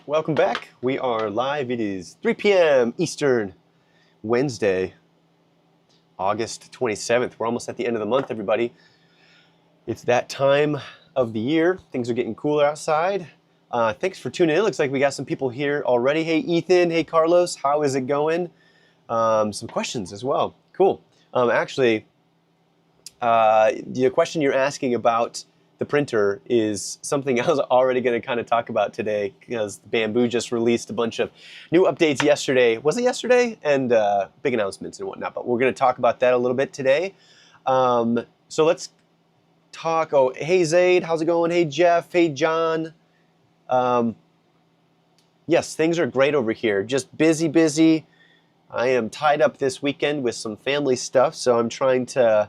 Welcome back. We are live. It is 3 p.m. Eastern, Wednesday, August 27th. We're almost at the end of the month, everybody. It's that time of the year. Things are getting cooler outside. Thanks for tuning in. Looks like we got some people here already. Hey, Ethan. Hey, Carlos. How is it going? Some questions as well. Cool. The question you're asking about the printer is something I was already going to kind of talk about today, because Bamboo just released a bunch of new updates yesterday. Was it yesterday? And big announcements and whatnot. But we're going to talk about that a little bit today. So let's talk. Oh, hey, Zaid. How's it going? Hey, Jeff. Hey, John. Yes, things are great over here. Just busy. I am tied up this weekend with some family stuff, so I'm trying to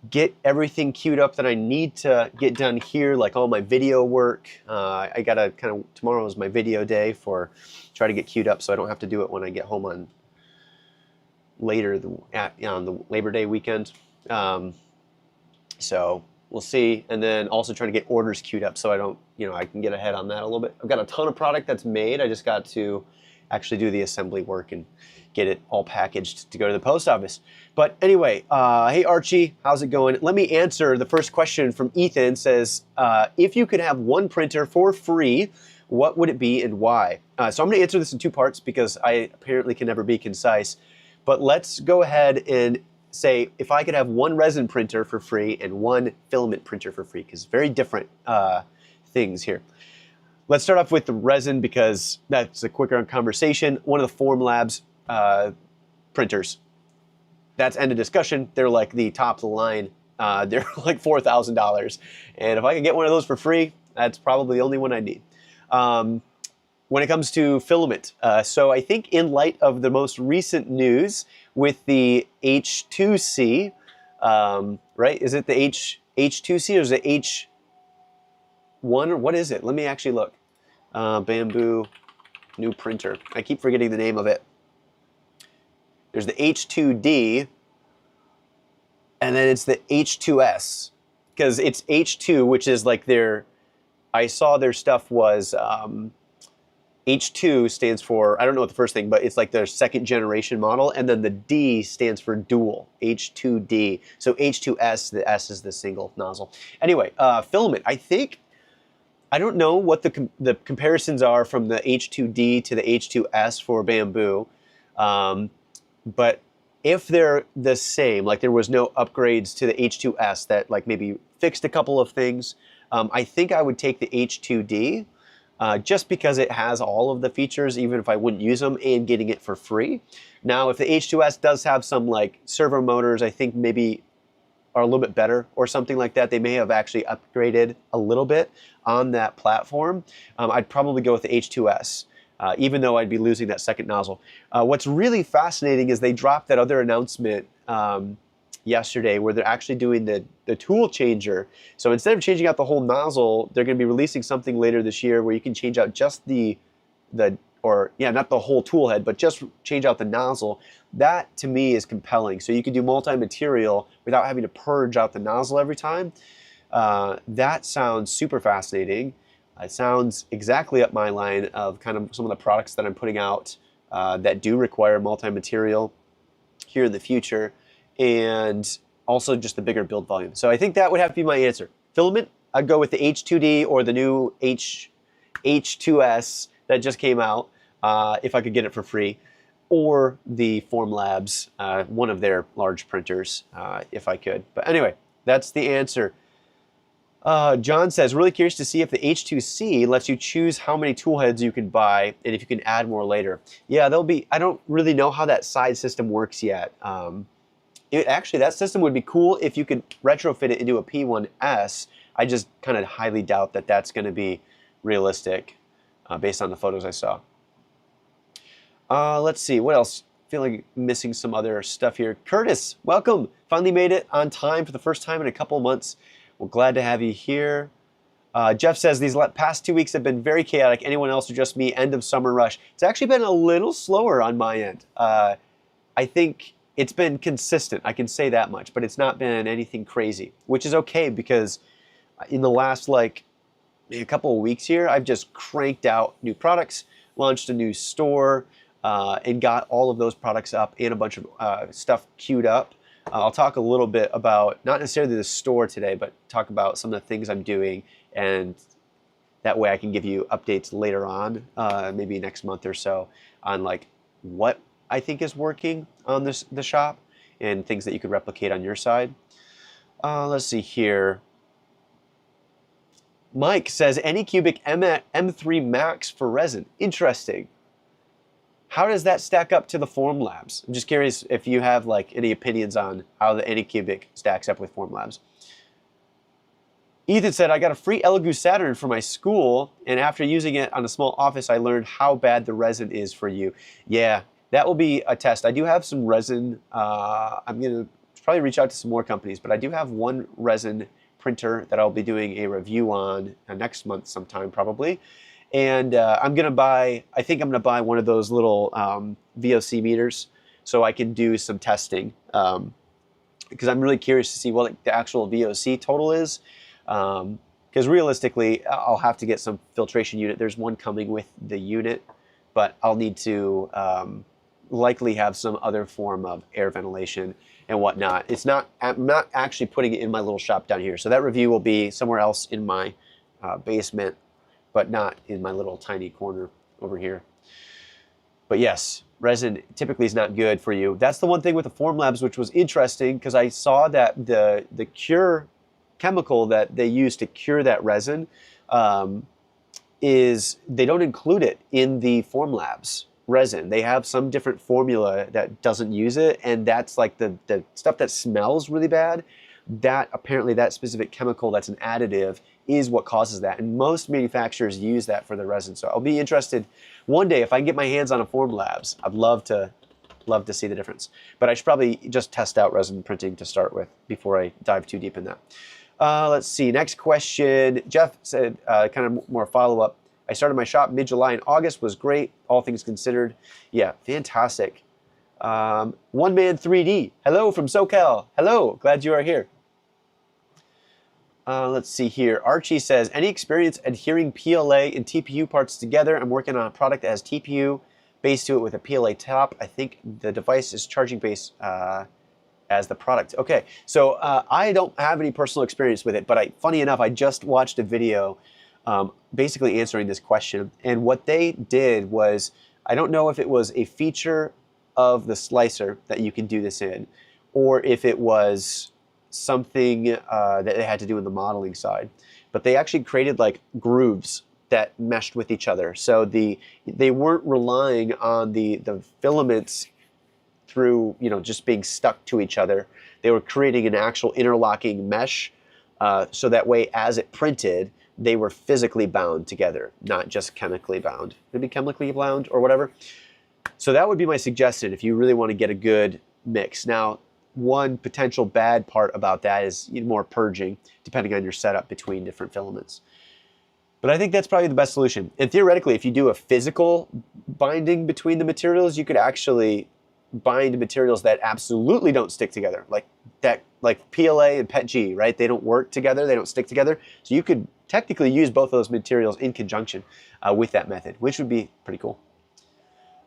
get everything queued up that I need to get done here, like all my video work. I gotta tomorrow is my video day try to get queued up so I don't have to do it when I get home on the Labor Day weekend. So we'll see. And then also trying to get orders queued up so I can get ahead on that a little bit. I've got a ton of product that's made. I just got to actually do the assembly work and get it all packaged to go to the post office. But anyway, hey Archie, how's it going? Let me answer the first question from Ethan. Says, if you could have one printer for free, what would it be and why? So I'm gonna answer this in two parts because I apparently can never be concise. But let's go ahead and say, if I could have one resin printer for free and one filament printer for free, because very different things here. Let's start off with the resin because that's a quicker conversation. One of the Formlabs printers. That's end of discussion. They're like the top of the line. They're like $4,000. And if I could get one of those for free, that's probably the only one I need. When it comes to filament, so I think in light of the most recent news with the H2C, right? Is it the H2C or is it H1 or what is it? Let me actually look. Bamboo new printer. I keep forgetting the name of it. There's the H2D, and then it's the H2S, because it's H2, which is like I saw their stuff was, H2 stands for, I don't know what the first thing, but it's like their second generation model, and then the D stands for dual, H2D. So H2S, the S is the single nozzle. Anyway, filament, I don't know what the comparisons are from the H2D to the H2S for Bamboo. But if they're the same, like there was no upgrades to the H2S that like maybe fixed a couple of things, I think I would take the H2D just because it has all of the features, even if I wouldn't use them, and getting it for free. Now, if the H2S does have some like servo motors, I think maybe are a little bit better or something like that. They may have actually upgraded a little bit on that platform. I'd probably go with the H2S. Even though I'd be losing that second nozzle. What's really fascinating is they dropped that other announcement yesterday where they're actually doing the tool changer. So instead of changing out the whole nozzle, they're going to be releasing something later this year where you can change out just not the whole tool head, but just change out the nozzle. That to me is compelling. So you can do multi-material without having to purge out the nozzle every time. That sounds super fascinating. It sounds exactly up my line of kind of some of the products that I'm putting out that do require multi-material here in the future, and also just the bigger build volume. So I think that would have to be my answer. Filament, I'd go with the H2D or the new H2S that just came out if I could get it for free, or the Formlabs, one of their large printers if I could. But anyway, that's the answer. John says, really curious to see if the H2C lets you choose how many tool heads you can buy and if you can add more later. Yeah, I don't really know how that size system works yet. Actually, that system would be cool if you could retrofit it into a P1S. I just kind of highly doubt that that's going to be realistic based on the photos I saw. Let's see, what else? I feel like missing some other stuff here. Curtis, welcome. Finally made it on time for the first time in a couple of months. We're glad to have you here. Jeff says, these past 2 weeks have been very chaotic. Anyone else or just me? End of summer rush. It's actually been a little slower on my end. I think it's been consistent. I can say that much, but it's not been anything crazy, which is okay because in the last in a couple of weeks here, I've just cranked out new products, launched a new store, and got all of those products up and a bunch of stuff queued up. I'll talk a little bit about, not necessarily the store today, but talk about some of the things I'm doing, and that way I can give you updates later on, maybe next month or so, on like what I think is working on the shop and things that you could replicate on your side. Let's see here. Mike says Anycubic M3 Max for resin. Interesting. How does that stack up to the Formlabs? I'm just curious if you have like any opinions on how the Anycubic stacks up with Formlabs. Ethan said, I got a free Elegoo Saturn for my school, and after using it on a small office, I learned how bad the resin is for you. Yeah, that will be a test. I do have some resin. I'm going to probably reach out to some more companies, but I do have one resin printer that I'll be doing a review on next month sometime probably. And I'm going to buy, I think I'm going to buy one of those little VOC meters so I can do some testing, because I'm really curious to see what the actual VOC total is. Because realistically, I'll have to get some filtration unit. There's one coming with the unit, but I'll need to likely have some other form of air ventilation and whatnot. I'm not actually putting it in my little shop down here. So that review will be somewhere else in my basement, but not in my little tiny corner over here. But yes, resin typically is not good for you. That's the one thing with the Formlabs, which was interesting, because I saw that the cure chemical that they use to cure that resin is they don't include it in the Formlabs resin. They have some different formula that doesn't use it, and that's like the stuff that smells really bad. That apparently that specific chemical that's an additive is what causes that, and most manufacturers use that for the resin. So I'll be interested one day if I can get my hands on a Formlabs. I'd love to see the difference, but I should probably just test out resin printing to start with before I dive too deep in that. Let's see, next question. Jeff said, kind of more follow-up. I started my shop mid-July and August, was great, all things considered. Yeah, fantastic. One Man 3D, hello from SoCal. Hello, glad you are here. Let's see here. Archie says, any experience adhering PLA and TPU parts together? I'm working on a product that has TPU base to it with a PLA top. I think the device is charging base as the product. Okay, so I don't have any personal experience with it, but funny enough, I just watched a video basically answering this question. And what they did was, I don't know if it was a feature of the slicer that you can do this in, or if it was something that they had to do in the modeling side. But they actually created like grooves that meshed with each other. So they weren't relying on the filaments through, just being stuck to each other. They were creating an actual interlocking mesh, so that way as it printed, they were physically bound together, not just chemically bound. Maybe chemically bound or whatever. So that would be my suggestion if you really want to get a good mix. Now, one potential bad part about that is more purging, depending on your setup between different filaments. But I think that's probably the best solution. And theoretically, if you do a physical binding between the materials, you could actually bind materials that absolutely don't stick together, like PLA and PETG, right? They don't work together, they don't stick together. So you could technically use both of those materials in conjunction with that method, which would be pretty cool.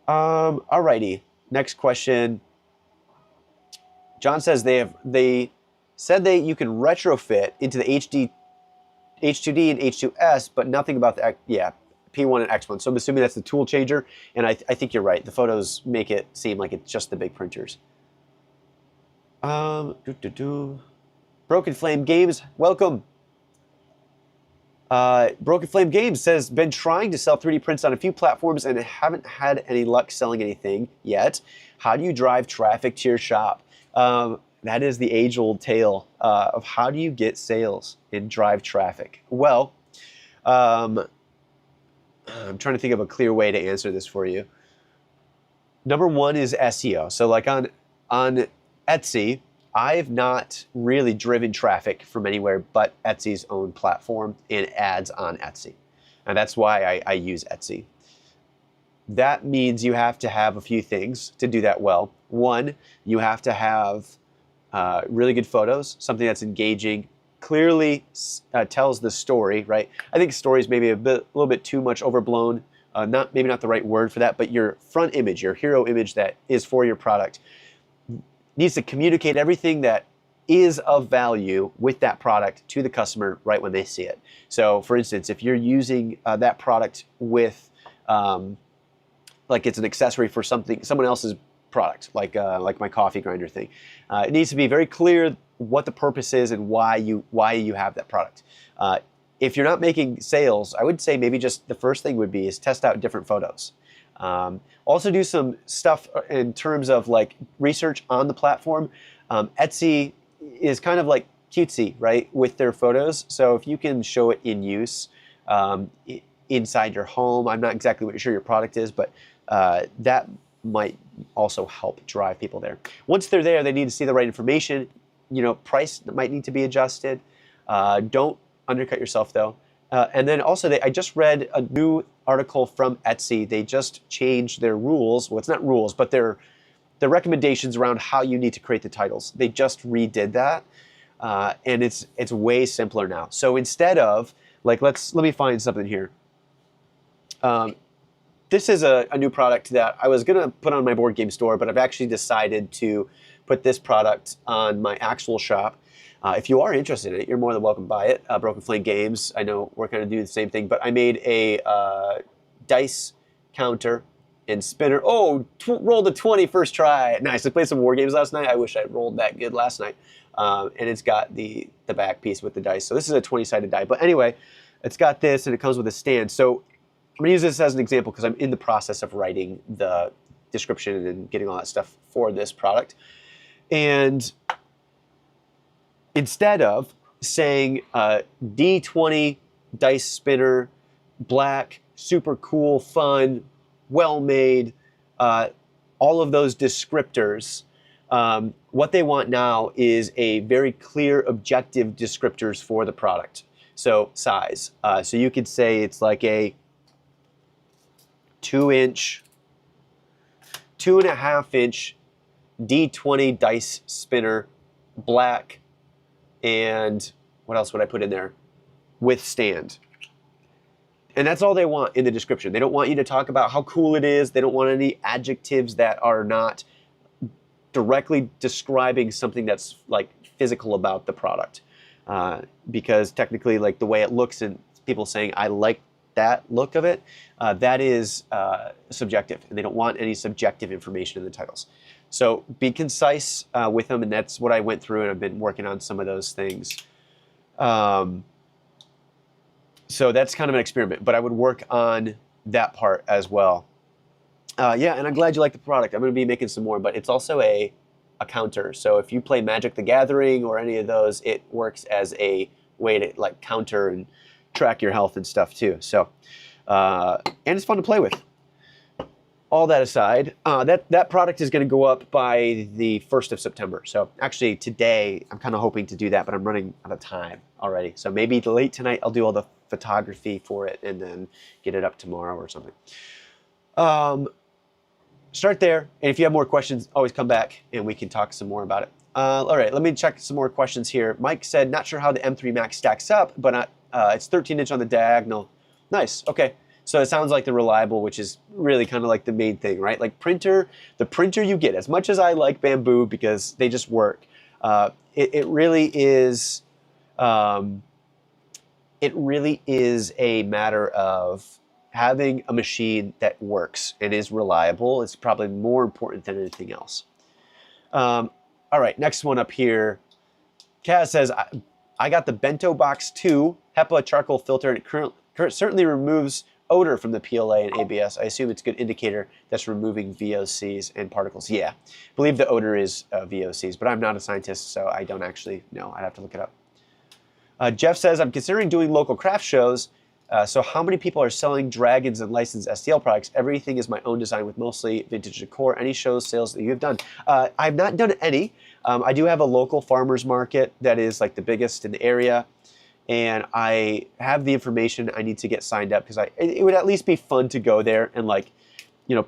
Alrighty, next question. John says they said you can retrofit into the H2D and H2S, but nothing about the P1 and X1. So I'm assuming that's the tool changer, and I think you're right. The photos make it seem like it's just the big printers. Broken Flame Games, welcome. Broken Flame Games says, been trying to sell 3D prints on a few platforms and haven't had any luck selling anything yet. How do you drive traffic to your shop? That is the age-old tale of how do you get sales and drive traffic? Well, I'm trying to think of a clear way to answer this for you. Number one is SEO. So like on Etsy, I've not really driven traffic from anywhere but Etsy's own platform and ads on Etsy. And that's why I use Etsy. That means you have to have a few things to do that well. One, you have to have really good photos, something that's engaging, clearly tells the story, right? I think story is maybe a little bit too much overblown. Maybe not the right word for that, but your front image, your hero image that is for your product, needs to communicate everything that is of value with that product to the customer right when they see it. So, for instance, if you're using that product with, like it's an accessory for someone else's product, like my coffee grinder thing, it needs to be very clear what the purpose is and why you have that product. If you're not making sales, I would say maybe just the first thing would be is test out different photos. Also do some stuff in terms of like research on the platform. Etsy is kind of like cutesy, right, with their photos. So if you can show it in use inside your home, I'm not exactly sure your product is, but that might also help drive people there. Once they're there, they need to see the right information. Price might need to be adjusted. Don't undercut yourself though. And then also, I just read a new article from Etsy. They just changed their rules. Well, it's not rules, but their recommendations around how you need to create the titles. They just redid that, and it's way simpler now. So instead of like, let me find something here. This is a new product that I was gonna put on my board game store, but I've actually decided to put this product on my actual shop. If you are interested in it, you're more than welcome to buy it. Broken Flame Games, I know we're going to do the same thing, but I made a dice counter and spinner. Oh, rolled a 20 first try. Nice. I played some war games last night. I wish I rolled that good last night. And it's got the back piece with the dice. So this is a 20-sided die. But anyway, it's got this and it comes with a stand. So I'm going to use this as an example because I'm in the process of writing the description and getting all that stuff for this product. And instead of saying D20 dice spinner, black, super cool, fun, well-made, all of those descriptors, what they want now is a very clear objective descriptors for the product. So size. So you could say it's like a 2-inch, 2.5-inch D20 dice spinner, black, and what else would I put in there? With stand. And that's all they want in the description. They don't want you to talk about how cool it is. They don't want any adjectives that are not directly describing something that's like physical about the product. Because technically, like the way it looks and people saying, I like that look of it, that is subjective. And they don't want any subjective information in the titles. So be concise with them, and that's what I went through, and I've been working on some of those things. So that's kind of an experiment, but I would work on that part as well. Yeah, and I'm glad you like the product. I'm going to be making some more, but it's also a counter. So if you play Magic the Gathering or any of those, it works as a way to like counter and track your health and stuff too. So, and it's fun to play with. All that aside, that product is going to go up by the 1st of September. So actually today, I'm kind of hoping to do that, but I'm running out of time already. So maybe late tonight, I'll do all the photography for it and then get it up tomorrow or something. Start there. And if you have more questions, always come back and we can talk some more about it. All right, let me check some more questions here. Mike said, not sure how the M3 Max stacks up, but it's 13-inch on the diagonal. Nice, okay. So it sounds like they're reliable, which is really kind of like the main thing, right? Like the printer you get, as much as I like Bamboo because they just work, it really is a matter of having a machine that works and is reliable. It's probably more important than anything else. All right, next one up here. Kaz says, I got the Bento Box 2 HEPA charcoal filter, and it certainly removes odor from the PLA and ABS. I assume it's a good indicator that's removing VOCs and particles. Yeah, I believe the odor is VOCs, but I'm not a scientist, so I don't actually know. I'd have to look it up. Jeff says, I'm considering doing local craft shows. So how many people are selling dragons and licensed STL products? Everything is my own design with mostly vintage decor. Any shows, sales that you have done? I've not done any. I do have a local farmer's market that is like the biggest in the area. And I have the information. I need to get signed up because it would at least be fun to go there and like,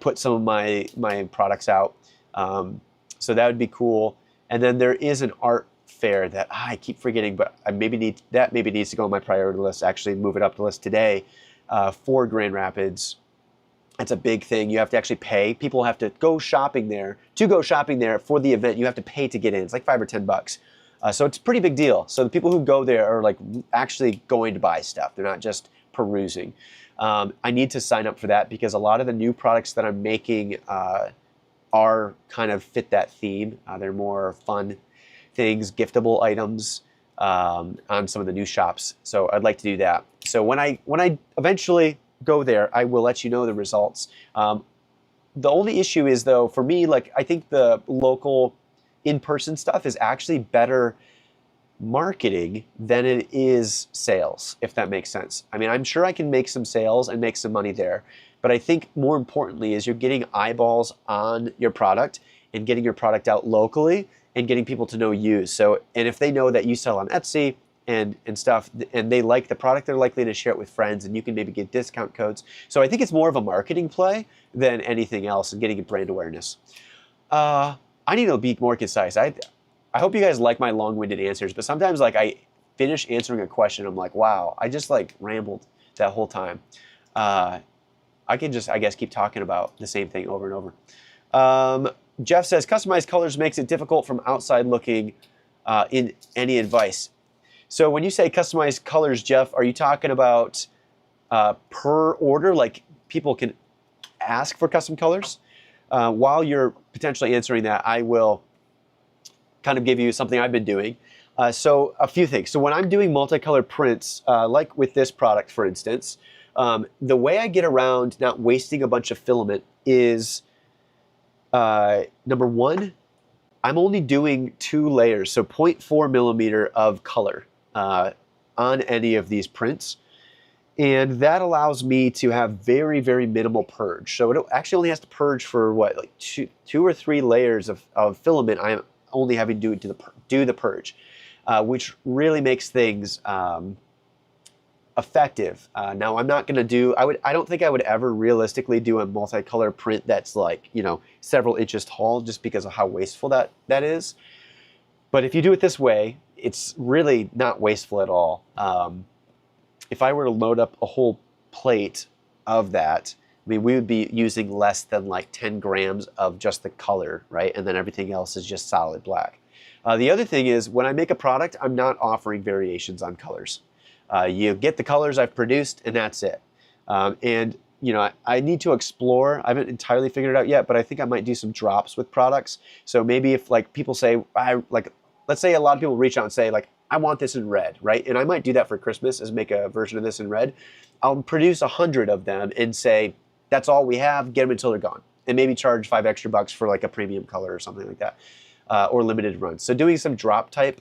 put some of my products out. So that would be cool. And then there is an art fair that I keep forgetting, but I maybe needs to go on my priority list. Actually, move it up the list today for Grand Rapids. That's a big thing. You have to actually pay. People have to go shopping there. To go shopping there for the event, you have to pay to get in. It's like $5 or $10. So it's a pretty big deal. So the people who go there are like actually going to buy stuff. They're not just perusing. I need to sign up for that because a lot of the new products that I'm making are kind of fit that theme. They're more fun things, giftable items on some of the new shops. So I'd like to do that. So when I eventually go there, I will let you know the results. The only issue is though, for me, like I think the local in-person stuff is actually better marketing than it is sales, if that makes sense. I mean, I'm sure I can make some sales and make some money there, but I think more importantly is you're getting eyeballs on your product and getting your product out locally and getting people to know you. So, and if they know that you sell on Etsy and stuff, and they like the product, they're likely to share it with friends, and you can maybe get discount codes. So I think it's more of a marketing play than anything else and getting brand awareness. I need to be more concise. I hope you guys like my long-winded answers, but sometimes like I finish answering a question, I'm like, wow, I just like rambled that whole time. I can just, I guess, keep talking about the same thing over and over. Jeff says, customized colors makes it difficult from outside looking in any advice. So when you say customized colors, Jeff, are you talking about per order, like people can ask for custom colors? While you're potentially answering that, I will kind of give you something I've been doing. So a few things. So when I'm doing multicolor prints, like with this product, for instance, the way I get around not wasting a bunch of filament is, number one, I'm only doing 2 layers, so 0.4 millimeter of color on any of these prints. And that allows me to have very, very minimal purge. So it actually only has to purge for what, like two or three layers of filament. I'm only having to do the purge, which really makes things effective. Now I'm not going to do, I don't think I would ever realistically do a multicolor print that's like, you know, several inches tall just because of how wasteful that is. But if you do it this way, it's really not wasteful at all. If I were to load up a whole plate of that, I mean, we would be using less than like 10 grams of just the color, right? And then everything else is just solid black. The other thing is when I make a product, I'm not offering variations on colors. You get the colors I've produced and that's it. And you know, I need to explore. I haven't entirely figured it out yet, but I think I might do some drops with products. So maybe if like people say, let's say a lot of people reach out and say like, I want this in red, right? And I might do that for Christmas, is make a version of this in red. I'll produce 100 of them and say, that's all we have, get them until they're gone. And maybe charge $5 extra for like a premium color or something like that, or limited runs. So doing some drop type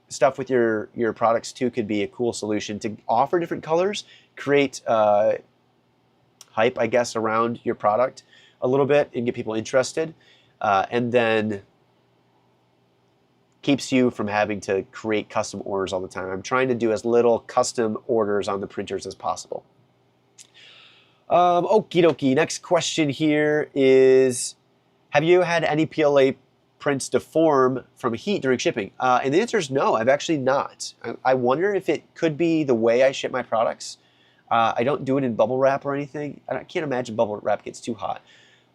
stuff with your products too could be a cool solution to offer different colors, create hype, I guess, around your product a little bit and get people interested. And then keeps you from having to create custom orders all the time. I'm trying to do as little custom orders on the printers as possible. Okie dokie, next question here is, have you had any PLA prints deform from heat during shipping? And the answer is no, I've actually not. I wonder if it could be the way I ship my products. I don't do it in bubble wrap or anything. I can't imagine bubble wrap gets too hot.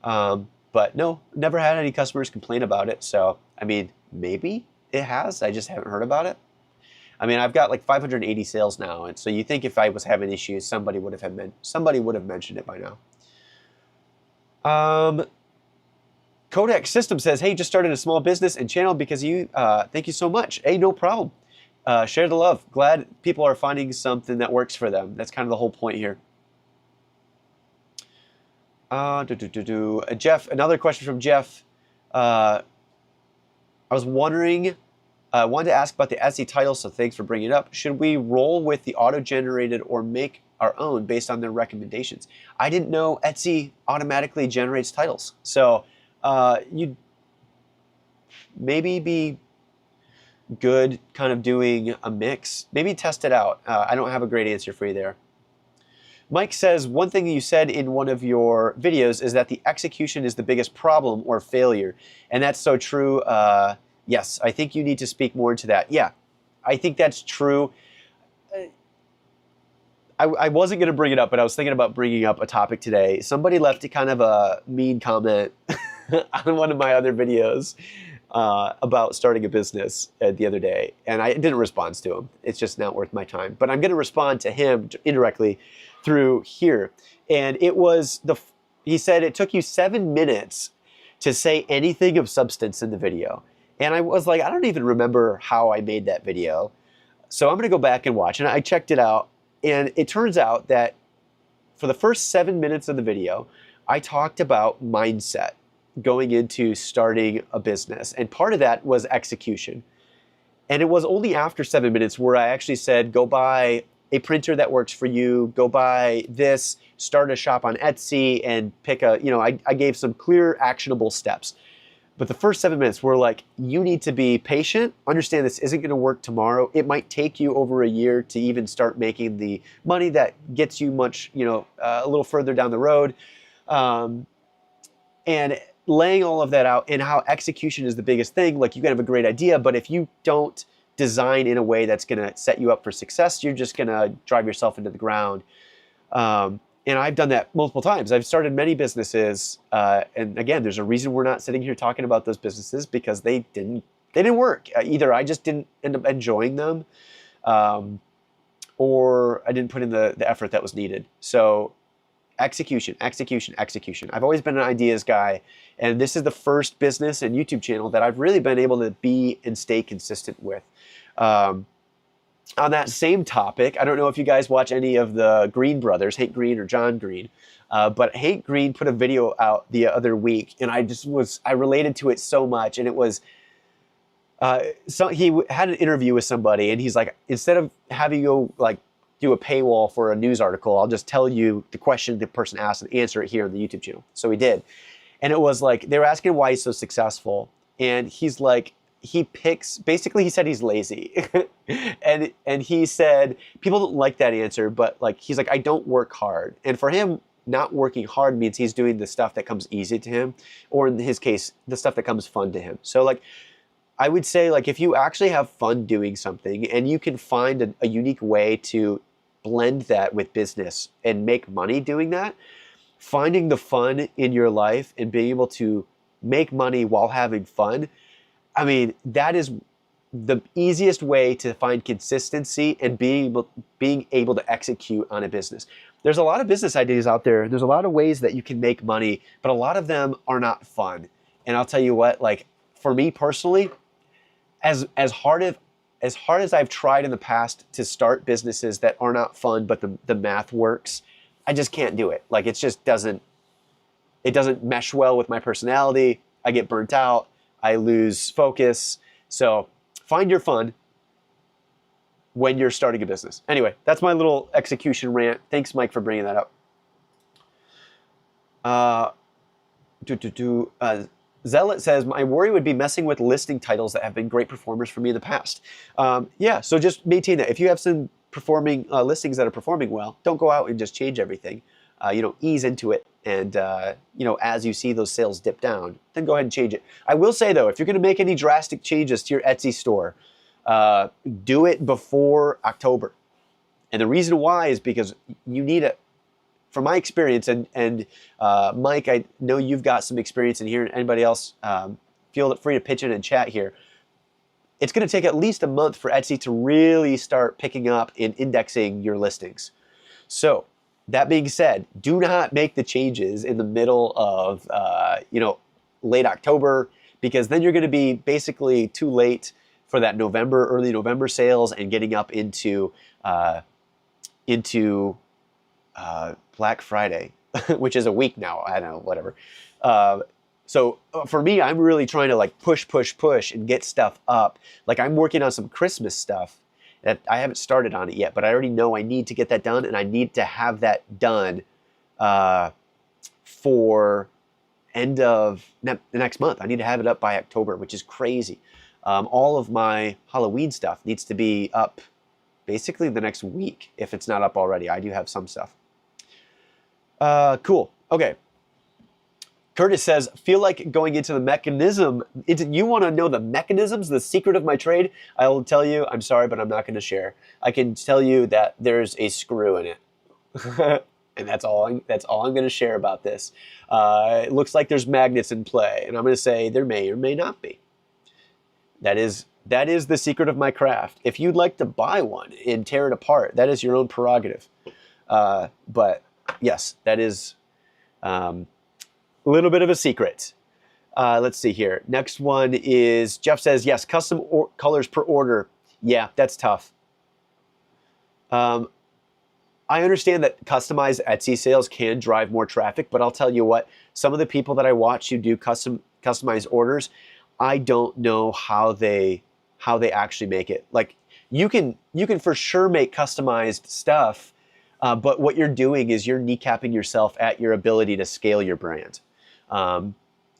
But no, never had any customers complain about it. So, I mean, maybe it has, I just haven't heard about it. I mean, I've got like 580 sales now, and so you think if I was having issues, somebody would have mentioned it by now. Kodak System says, hey, just started a small business and channel because you, thank you so much. Hey, no problem. Share the love. Glad people are finding something that works for them. That's kind of the whole point here. Jeff, another question from Jeff. I was wondering, wanted to ask about the Etsy title, so thanks for bringing it up. Should we roll with the auto-generated or make our own based on their recommendations? I didn't know Etsy automatically generates titles. So you'd maybe be good kind of doing a mix. Maybe test it out. I don't have a great answer for you there. Mike says, one thing you said in one of your videos is that the execution is the biggest problem or failure. And that's so true. Yes, I think you need to speak more into that. Yeah, I think that's true. I wasn't going to bring it up, but I was thinking about bringing up a topic today. Somebody left a kind of a mean comment on one of my other videos about starting a business the other day, and I didn't respond to him. It's just not worth my time. But I'm going to respond to him indirectly through here. And it was he said it took you 7 minutes to say anything of substance in the video. And I was like, I don't even remember how I made that video. So I'm going to go back and watch. And I checked it out. And it turns out that for the first 7 minutes of the video, I talked about mindset going into starting a business. And part of that was execution. And it was only after 7 minutes where I actually said, go buy a printer that works for you, go buy this, start a shop on Etsy, and pick a, I gave some clear, actionable steps. But the first 7 minutes were like, you need to be patient, understand this isn't going to work tomorrow. It might take you over a year to even start making the money that gets you much, a little further down the road. And laying all of that out and how execution is the biggest thing. Like, you can have a great idea, but if you don't design in a way that's going to set you up for success, you're just going to drive yourself into the ground. And I've done that multiple times. I've started many businesses, and again, there's a reason we're not sitting here talking about those businesses, because they didn't work. Either I just didn't end up enjoying them, or I didn't put in the effort that was needed. So execution. I've always been an ideas guy, and this is the first business and YouTube channel that I've really been able to be and stay consistent with. On that same topic, I don't know if you guys watch any of the Green brothers, Hank Green or John Green, but Hank Green put a video out the other week, and I related to it so much. And it was, so he had an interview with somebody, and he's like, instead of having you do a paywall for a news article, I'll just tell you the question the person asked and answer it here on the YouTube channel. So he did. And it was like, they were asking why he's so successful. And he's like, basically he said he's lazy. and he said, people don't like that answer, but he's like, I don't work hard. And for him, not working hard means he's doing the stuff that comes easy to him, or in his case, the stuff that comes fun to him. So I would say if you actually have fun doing something and you can find a unique way to blend that with business and make money doing that, finding the fun in your life and being able to make money while having fun, I mean, that is the easiest way to find consistency and being able to execute on a business. There's a lot of business ideas out there. There's a lot of ways that you can make money, but a lot of them are not fun. And I'll tell you what, for me personally, as hard as I've tried in the past to start businesses that are not fun, but the math works, I just can't do it. It just doesn't mesh well with my personality. I get burnt out. I lose focus. So find your fun when you're starting a business. Anyway, that's my little execution rant. Thanks, Mike, for bringing that up. Zealot says, my worry would be messing with listing titles that have been great performers for me in the past. Yeah, so just maintain that. If you have some performing listings that are performing well, don't go out and just change everything. Ease into it. And, as you see those sales dip down, then go ahead and change it. I will say, though, if you're going to make any drastic changes to your Etsy store, do it before October. And the reason why is because you need it. From my experience, and Mike, I know you've got some experience in here. Anybody else, feel free to pitch in and chat here. It's going to take at least a month for Etsy to really start picking up and indexing your listings. So that being said, do not make the changes in the middle of late October, because then you're going to be basically too late for that early November sales and getting up into Black Friday, which is a week now. I don't know, whatever. So for me, I'm really trying to push and get stuff up. I'm working on some Christmas stuff that I haven't started on it yet, but I already know I need to get that done, and I need to have that done for end of the next month. I need to have it up by October, which is crazy. All of my Halloween stuff needs to be up basically the next week, if it's not up already. I do have some stuff. Cool. Okay. Curtis says, feel like going into the mechanism. You want to know the mechanisms, the secret of my trade? I will tell you, I'm sorry, but I'm not going to share. I can tell you that there's a screw in it. And that's all I'm going to share about this. It looks like there's magnets in play. And I'm going to say there may or may not be. That is the secret of my craft. If you'd like to buy one and tear it apart, that is your own prerogative. But yes, that is... a little bit of a secret. Let's see here. Next one is, Jeff says, yes, custom colors per order. Yeah, that's tough. I understand that customized Etsy sales can drive more traffic, but I'll tell you what, some of the people that I watch who do customized orders, I don't know how they actually make it. Like you can for sure make customized stuff, but what you're doing is you're kneecapping yourself at your ability to scale your brand. And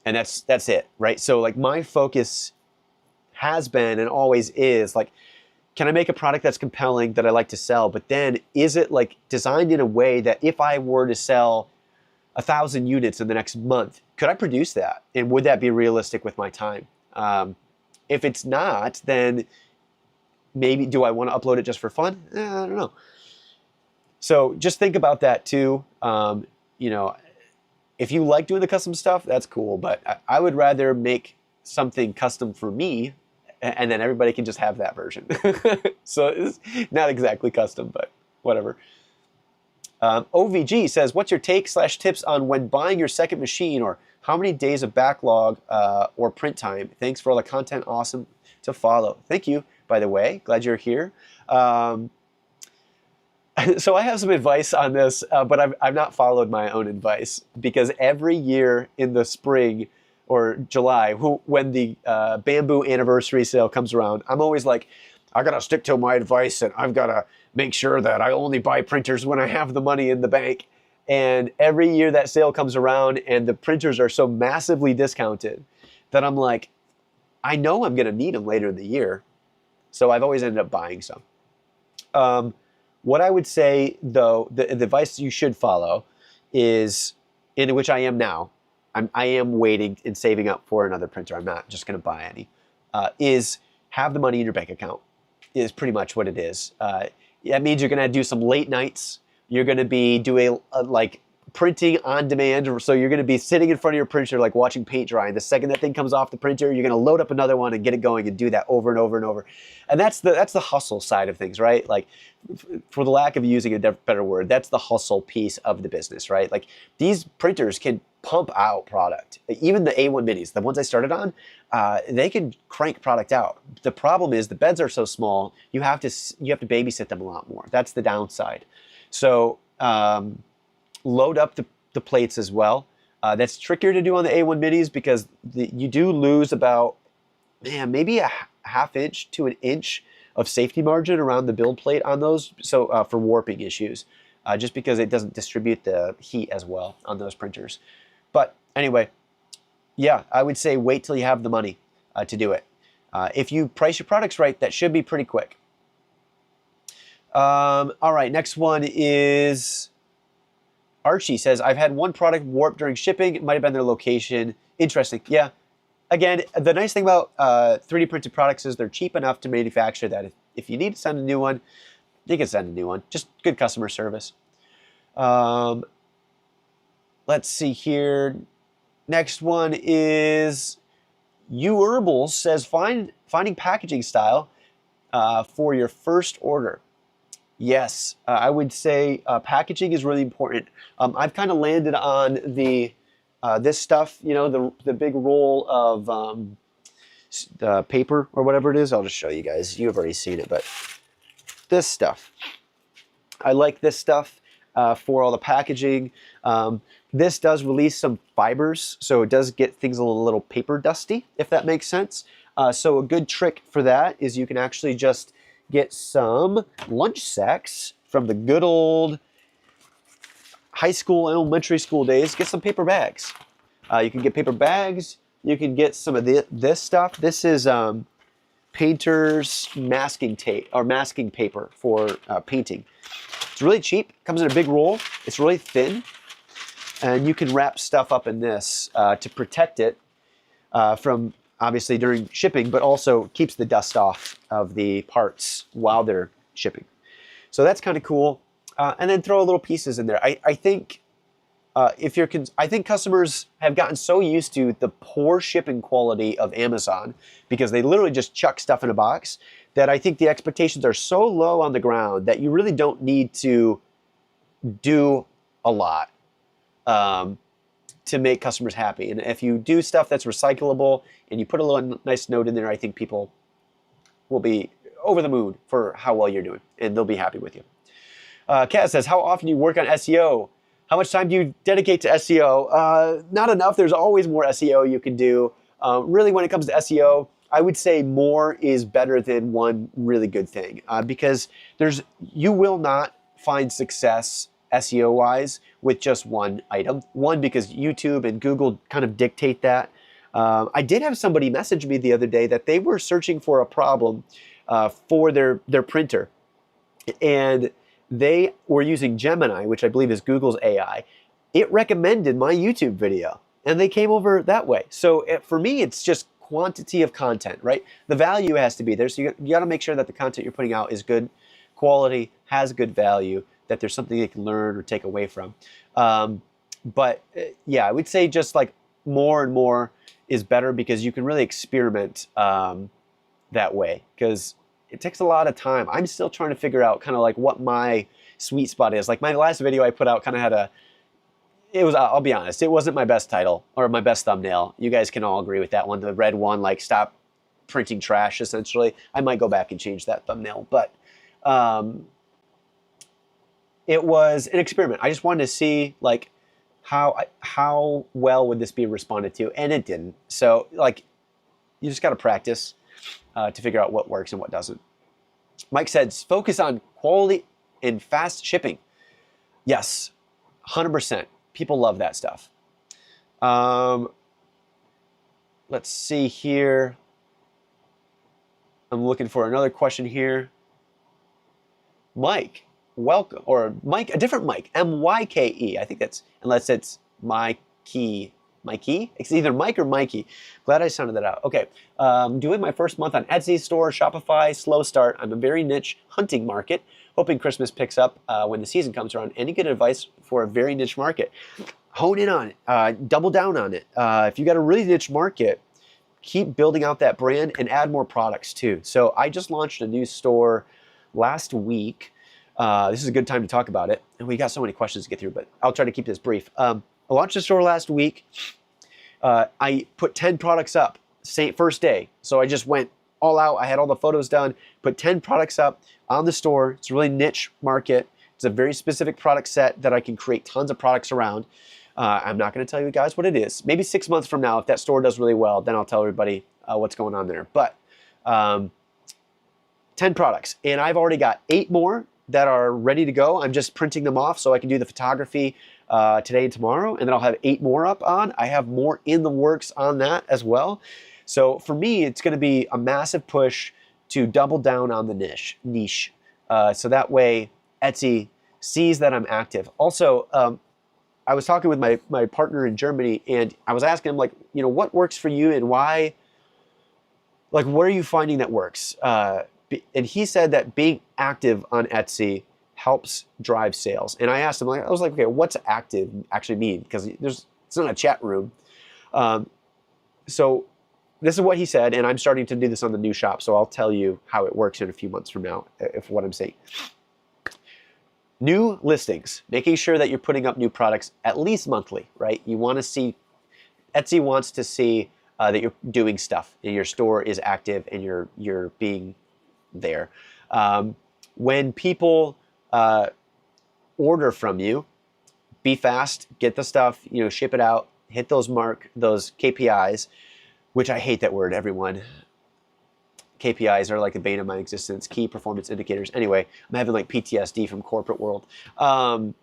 that's it, right? So like my focus has been and always is like, can I make a product that's compelling that I like to sell? But then is it like designed in a way that if I were to sell 1,000 units in the next month, could I produce that? And would that be realistic with my time? If it's not, then maybe do I want to upload it just for fun? I don't know. So just think about that too. You know, if you like doing the custom stuff, that's cool. But I would rather make something custom for me, and then everybody can just have that version. So it's not exactly custom, but whatever. OVG says, what's your take/tips on when buying your second machine, or how many days of backlog or print time? Thanks for all the content. Awesome to follow. Thank you, by the way. Glad you're here. So I have some advice on this, but I've not followed my own advice, because every year in the spring or July, when the bamboo anniversary sale comes around, I'm always like, I gotta stick to my advice, and I've gotta make sure that I only buy printers when I have the money in the bank. And every year that sale comes around and the printers are so massively discounted that I'm like, I know I'm gonna need them later in the year. So I've always ended up buying some. What I would say, though, the advice you should follow is, in which I am now, I am waiting and saving up for another printer. I'm not just going to buy any. Is have the money in your bank account is pretty much what it is. That means you're going to do some late nights. You're going to be doing like printing on demand. So you're going to be sitting in front of your printer, like watching paint dry. And the second that thing comes off the printer, you're going to load up another one and get it going and do that over and over and over. And that's the hustle side of things, right? Like, for the lack of using a better word, that's the hustle piece of the business, right? Like, these printers can pump out product. Even the A1 minis, the ones I started on, they can crank product out. The problem is the beds are so small, you have to babysit them a lot more. That's the downside. So load up the plates as well. That's trickier to do on the A1 minis because you do lose about, maybe a half inch to an inch of safety margin around the build plate on those. So for warping issues, just because it doesn't distribute the heat as well on those printers. But anyway, yeah, I would say wait till you have the money to do it. If you price your products right, that should be pretty quick. All right, next one is Archie says, I've had one product warp during shipping. It might have been their location. Interesting. Yeah. Again, the nice thing about 3D printed products is they're cheap enough to manufacture that if you need to send a new one, you can send a new one. Just good customer service. Let's see here. Next one is Herbals says, finding packaging style for your first order. Yes, I would say packaging is really important. I've kind of landed on the this stuff, you know, the big roll of the paper or whatever it is. I'll just show you guys. You've already seen it, but this stuff. I like this stuff for all the packaging. This does release some fibers, so it does get things a little paper dusty, if that makes sense. So a good trick for that is you can actually just get some lunch sacks from the good old high school and elementary school days. Get some paper bags. You can get paper bags. You can get some of this stuff. This is painter's masking tape or masking paper for painting. It's really cheap. Comes in a big roll. It's really thin. And you can wrap stuff up in this to protect it from obviously during shipping, but also keeps the dust off of the parts while they're shipping. So that's kind of cool. And then throw little pieces in there. I think I think customers have gotten so used to the poor shipping quality of Amazon because they literally just chuck stuff in a box that I think the expectations are so low on the ground that you really don't need to do a lot to make customers happy. And if you do stuff that's recyclable and you put a little nice note in there, I think people will be over the moon for how well you're doing and they'll be happy with you. Kat says, how often do you work on SEO? How much time do you dedicate to SEO? Not enough. There's always more SEO you can do. Really, when it comes to SEO, I would say more is better than one really good thing because you will not find success SEO-wise with just one item. One, because YouTube and Google kind of dictate that. I did have somebody message me the other day that they were searching for a problem for their printer. And they were using Gemini, which I believe is Google's AI. It recommended my YouTube video, and they came over that way. So for me, it's just quantity of content, right? The value has to be there. So you got to make sure that the content you're putting out is good quality, has good value, that there's something they can learn or take away from. But yeah, I would say just like more and more is better because you can really experiment that way because it takes a lot of time. I'm still trying to figure out kind of like what my sweet spot is. Like my last video I put out kind of had I'll be honest, it wasn't my best title or my best thumbnail. You guys can all agree with that one. The red one, like stop printing trash essentially. I might go back and change that thumbnail, but it was an experiment. I just wanted to see like how well would this be responded to, and it didn't. So like you just got to practice to figure out what works and what doesn't. Mike says, focus on quality and fast shipping. Yes, 100%. People love that stuff. Let's see here. I'm looking for another question here. Mike, welcome. Or Mike, a different Mike, M-Y-K-E. I think that's, unless it's Mikey. Mikey? It's either Mike or Mikey. Glad I sounded that out. Okay. Doing my first month on Etsy store, Shopify, slow start. I'm a very niche hunting market. Hoping Christmas picks up when the season comes around. Any good advice for a very niche market? Hone in on it. Double down on it. If you got a really niche market, keep building out that brand and add more products too. So I just launched a new store last week. This is a good time to talk about it. And we got so many questions to get through, but I'll try to keep this brief. I launched the store last week. I put 10 products up first day. So I just went all out. I had all the photos done, put 10 products up on the store. It's a really niche market. It's a very specific product set that I can create tons of products around. I'm not going to tell you guys what it is. Maybe 6 months from now, if that store does really well, then I'll tell everybody what's going on there. But 10 products. And I've already got 8 more that are ready to go. I'm just printing them off so I can do the photography today and tomorrow, and then I'll have 8 more up on. I have more in the works on that as well. So for me, it's going to be a massive push to double down on the niche. So that way Etsy sees that I'm active. Also, I was talking with my partner in Germany, and I was asking him, like, you know, what works for you and why, like, where are you finding that works? And he said that being active on Etsy helps drive sales. And I asked him, I was like, okay, what's active actually mean? Because it's not a chat room. So this is what he said, and I'm starting to do this on the new shop, so I'll tell you how it works in a few months from now, if what I'm saying. New listings, making sure that you're putting up new products at least monthly, right? You want to see, Etsy wants to see that you're doing stuff, and your store is active, and you're being there. When people order from you, be fast, get the stuff, ship it out, hit those KPIs, which I hate that word, everyone. KPIs are like the bane of my existence, key performance indicators. Anyway, I'm having like PTSD from corporate world. But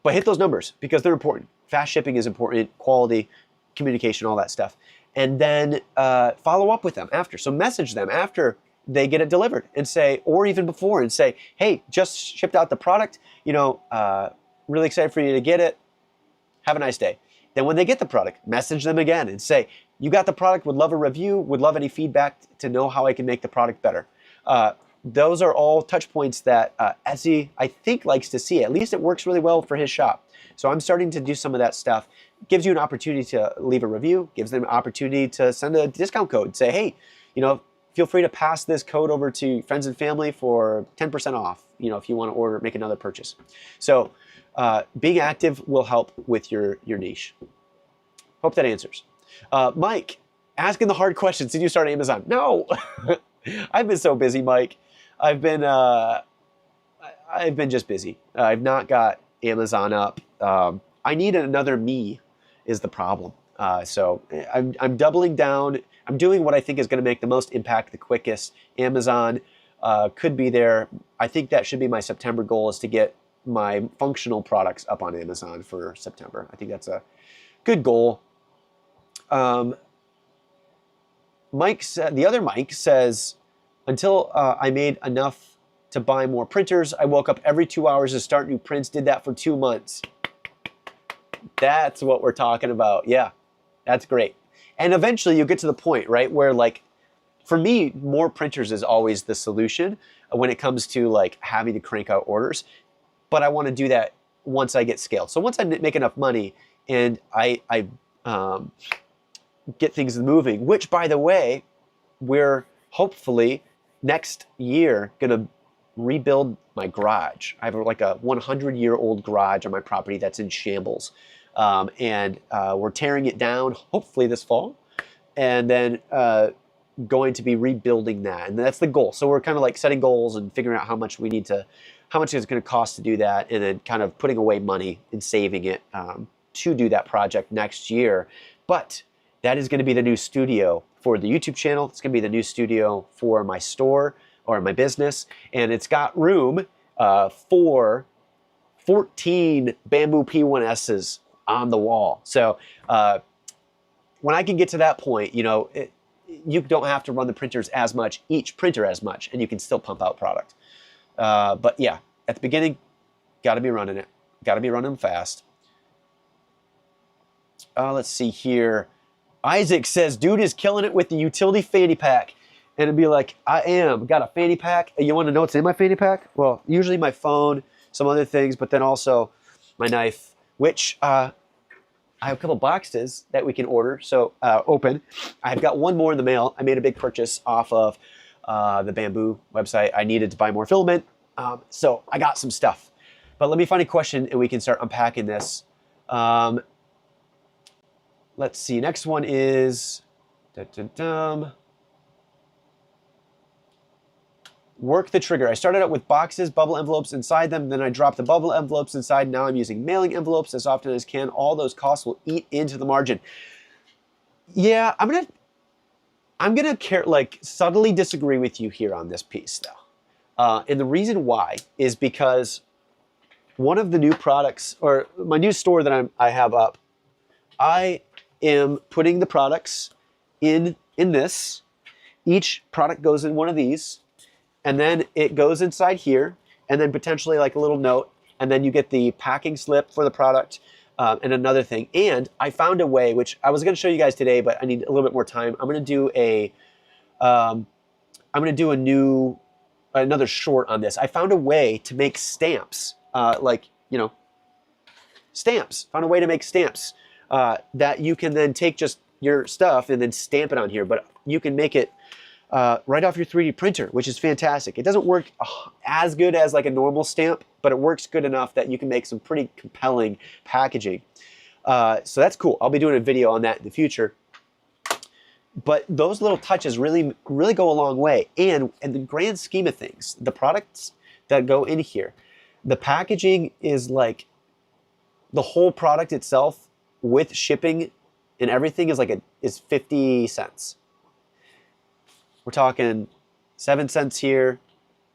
hit those numbers because they're important. Fast shipping is important, quality, communication, all that stuff. And then follow up with them after. So message them after they get it delivered and say, or even before, and say, hey, just shipped out the product, really excited for you to get it. have a nice day. Then when they get the product, message them again and say, you got the product, would love a review, would love any feedback to know how I can make the product better. Those are all touch points that Etsy, I think, likes to see. At least it works really well for his shop. So I'm starting to do some of that stuff. Gives you an opportunity to leave a review, gives them an opportunity to send a discount code. Say, hey, you know, feel free to pass this code over to friends and family for 10% off, you know, if you want to order, make another purchase. So being active will help with your niche. Hope that answers. Mike, asking the hard questions. Did you start Amazon? No, I've been so busy, Mike. I've been just busy. I've not got Amazon up. I need another me is the problem. So I'm doubling down. I'm doing what I think is going to make the most impact the quickest. Amazon could be there. I think that should be my September goal, is to get my functional products up on Amazon for September. I think that's a good goal. Mike said, the other Mike says, until I made enough to buy more printers, I woke up every 2 hours to start new prints. Did that for 2 months. That's what we're talking about. Yeah, that's great. And eventually you'll get to the point, right, where, like, for me, more printers is always the solution when it comes to like having to crank out orders. But I want to do that once I get scaled. So once I make enough money and I get things moving, which, by the way, we're hopefully next year going to rebuild my garage. I have like a 100-year-old garage on my property that's in shambles. And we're tearing it down, hopefully this fall, and then going to be rebuilding that. And that's the goal. So we're kind of like setting goals and figuring out how much we need to, how much it's going to cost to do that, and then kind of putting away money and saving it to do that project next year. But that is going to be the new studio for the YouTube channel. It's going to be the new studio for my store or my business. And it's got room for 14 bamboo P1Ss on the wall. So when I can get to that point, you know, you don't have to run the printers as much, each printer as much, and you can still pump out product. But yeah, at the beginning, got to be running it. Got to be running fast. Let's see here. Isaac says, dude is killing it with the utility fanny pack. And it'd be like, I am. Got a fanny pack. You want to know what's in my fanny pack? Well, usually my phone, some other things, but then also my knife, which I have a couple boxes that we can order. So open. I've got one more in the mail. I made a big purchase off of the Bamboo website. I needed to buy more filament. So I got some stuff. But let me find a question and we can start unpacking this. Let's see. Next one is work the trigger. I started out with boxes, bubble envelopes inside them. Then I dropped the bubble envelopes inside. Now I'm using mailing envelopes as often as can. All those costs will eat into the margin. Yeah, I'm gonna like subtly disagree with you here on this piece though. And the reason why is because one of the new products, or my new store that I have up, I am putting the products in this. Each product goes in one of these, and then it goes inside here, and then potentially like a little note, and then you get the packing slip for the product, and another thing. And I found a way, which I was going to show you guys today, but I need a little bit more time. I'm going to do another short on this. I found a way to make stamps, like, you know, stamps. Found a way to make stamps that you can then take just your stuff and then stamp it on here, but you can make it right off your 3D printer, which is fantastic. It doesn't work as good as like a normal stamp, but it works good enough that you can make some pretty compelling packaging. So that's cool. I'll be doing a video on that in the future. But those little touches really, really go a long way. And in the grand scheme of things, the products that go in here, the packaging is like the whole product itself with shipping and everything is 50 cents. We're talking 7 cents here,